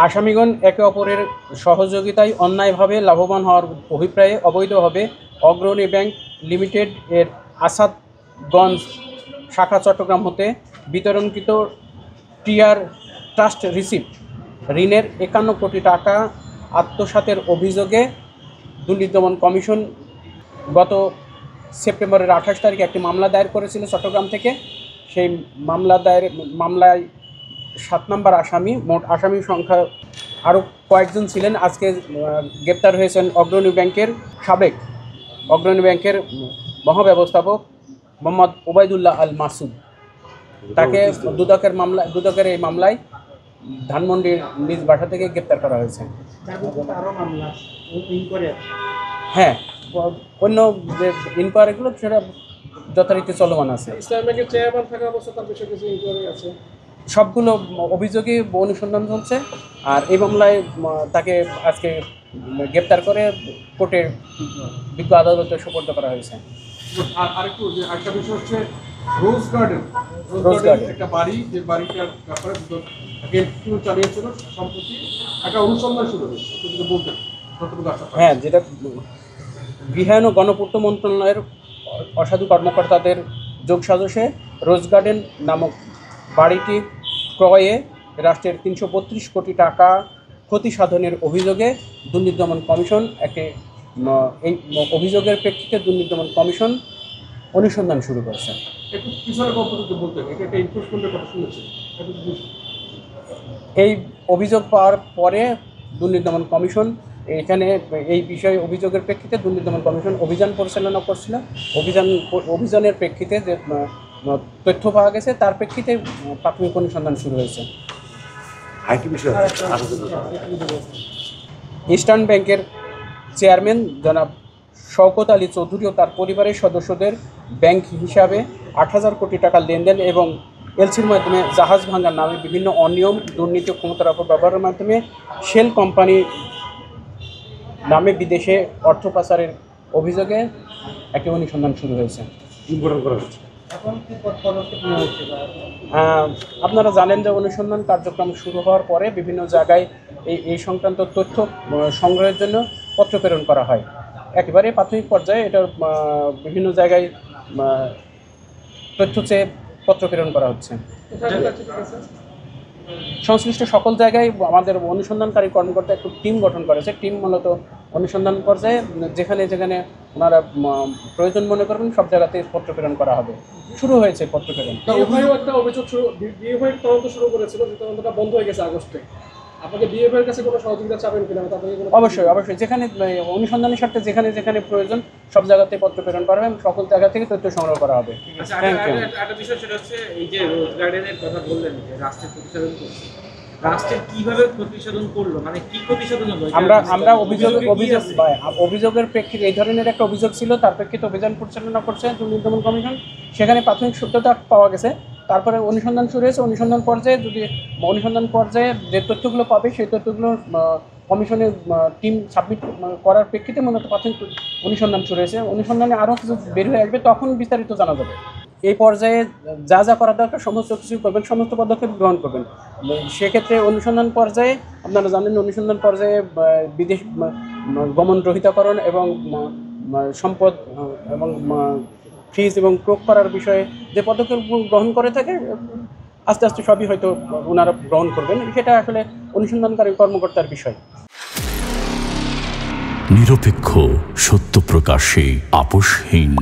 আসামিগণ একে অপরের সহযোগিতায় অন্যায়ভাবে লাভবান হওয়ার অভিপ্রায়ে অবৈধভাবে অগ্রণী ব্যাংক লিমিটেড এর আসাদগঞ্জ শাখা চট্টগ্রাম হতে বিতরণকৃত টিআর ট্রাস্ট রিসিপ্ট ঋণের ৫১ কোটি টাকা আত্মসাতের অভিযোগে দুর্নীতি দমন কমিশন গত সেপ্টেম্বরের ২৮ তারিখে একটি মামলা দায়ের করেছিল চট্টগ্রাম থেকে। সেই মামলায় ৭ নম্বর আসামি, মোট আসামির সংখ্যা আরও কয়েকজন ছিলেন। আজকে গ্রেপ্তার হয়েছেন সাবেক অগ্রণী ব্যাংকের মহাব্যবস্থাপক মোহাম্মদ ওবায়দুল্লাহ আল মাসুদ। তাকে দুদকের এই মামলায় ধানমন্ডির নিজ বাসা থেকে গ্রেপ্তার করা হয়েছে। হ্যাঁ, অন্য যে ইনকোয়ারিগুলো সেটা যথারীতি চলমান আছে। সবগুলো অভিযোগই অনুসন্ধান চলছে। আর এই মামলায় তাকে আজকে গ্রেপ্তার করে কোর্টের বিজ্ঞ আদালতে সোপর্দ করা হয়েছে। আর আরেকটু যে একটা বিষয় হচ্ছে রোজ গার্ডেন একটা বাড়ি, যে বাড়িটার ব্যাপারে চালিয়েছিল সম্প্রতি একটা অনুসন্ধান শুরু হয়েছে, বলতেন। হ্যাঁ, যেটা গৃহায়ন ও গণপূর্ত মন্ত্রণালয়ের অসাধু কর্মকর্তাদের যোগসাজশে রোজ গার্ডেন নামক বাড়িটি ক্রয়ে রাষ্ট্রের ৩৩২ কোটি টাকা ক্ষতি সাধনের অভিযোগে দুর্নীতি দমন কমিশন এই অভিযোগের প্রেক্ষিতে দুর্নীতি দমন কমিশন অনুসন্ধান শুরু করেছে। এই অভিযোগ পাওয়ার পরে দুর্নীতি দমন কমিশন এখানে এই বিষয়ে অভিযোগের প্রেক্ষিতে দুর্নীতি দমন কমিশন অভিযান পরিচালনা করছিল। অভিযানের প্রেক্ষিতে যে তথ্য পাওয়া গেছে তার প্রেক্ষিতে প্রাথমিক অনুসন্ধান শুরু হয়েছে। ইস্টার্ন ব্যাংকের চেয়ারম্যান জনাব শওকত আলী চৌধুরী ও তার পরিবারের সদস্যদের ব্যাংক হিসাবে ৮,০০০ কোটি টাকা লেনদেন এবং এলসির মাধ্যমে জাহাজ ভাঙার নামে বিভিন্ন অনিয়ম, দুর্নীতি ও ক্ষমতার অপব্যবহারের মাধ্যমে শেল কোম্পানি নামে বিদেশে অর্থ পাচারের অভিযোগে একটি অনুসন্ধান শুরু হয়েছে। আপনারা জানেন যে অনুসন্ধান কার্যক্রম শুরু হওয়ার পরে বিভিন্ন জায়গায় এই সংক্রান্ত তথ্য সংগ্রহের জন্য পত্র প্রেরণ করা হয়। একেবারে প্রাথমিক পর্যায়ে এটা বিভিন্ন জায়গায় তথ্য চেয়ে পত্র প্রেরণ করা হচ্ছে। সংশ্লিষ্ট সকল জায়গায় আমাদের অনুসন্ধানকারী কর্মকর্তা একটু টিম গঠন করেছে। টিম মূলত অনুসন্ধান পর্যায়ে যেখানে যেখানে ওনারা প্রয়োজন মনে করবেন সব জায়গাতে পত্র প্রেরণ করা হবে। শুরু হয়েছে পত্র প্রেরণ। একটা অভিযোগ তদন্ত শুরু করেছিল, যে তদন্তটা বন্ধ হয়ে গেছে আগস্টে। আপনাকে বিএফআইয়ের কাছে কোনো সহযোগিতা চাবেন কিনা? অবশ্যই যেখানে অনুসন্ধানের স্বার্থে যেখানে যেখানে প্রয়োজন সব জায়গাতে পত্র প্রেরণ করা হবে, সকল জায়গা থেকে তথ্য সংগ্রহ করা হবে। একটা বিষয় সেটা হচ্ছে এই যে রোজ গার্ডেনের কথা বললেন, যে রাষ্ট্রের প্রতিসাধন করছে, রাষ্ট্রের কিভাবে প্রতিসাধন করলো, মানে কি প্রতিসাধন হলো? আমরা অভিযোগের প্রেক্ষিতে এই ধরনের একটা অভিযোগ ছিল, তার প্রেক্ষিতে অভিযান পরিচালনা করছে দুর্নীতি দমন কমিশন। সেখানে প্রাথমিক সত্যতা পাওয়া গেছে, তারপরে অনুসন্ধান শুরু হয়েছে। অনুসন্ধান পর্যায়ে যে তথ্যগুলো পাবে সেই তথ্যগুলো কমিশনের টিম সাবমিট করার প্রেক্ষিতে মূলত প্রাথমিক অনুসন্ধান শুরু হয়েছে। অনুসন্ধানে আরও কিছু বের হয়ে আসবে, তখন বিস্তারিত জানা যাবে। এই পর্যায়ে যা যা করা দরকার সমস্ত কিছু করবেন, সমস্ত পদক্ষেপ গ্রহণ করবেন। সেক্ষেত্রে অনুসন্ধান পর্যায়ে আপনারা জানেন, অনুসন্ধান পর্যায়ে বিদেশ গমন রহিতকরণ এবং সম্পদ এবং ফ্রিজ এবং ক্রোক করার বিষয়ে যে পদক্ষেপ গ্রহণ করে থাকে, আস্তে আস্তে সবই হয়তো ওনারা গ্রহণ করবেন। সেটা আসলে অনুসন্ধানকারী কর্মকর্তার বিষয়। নিরপেক্ষ, সত্য প্রকাশে আপোষহীন।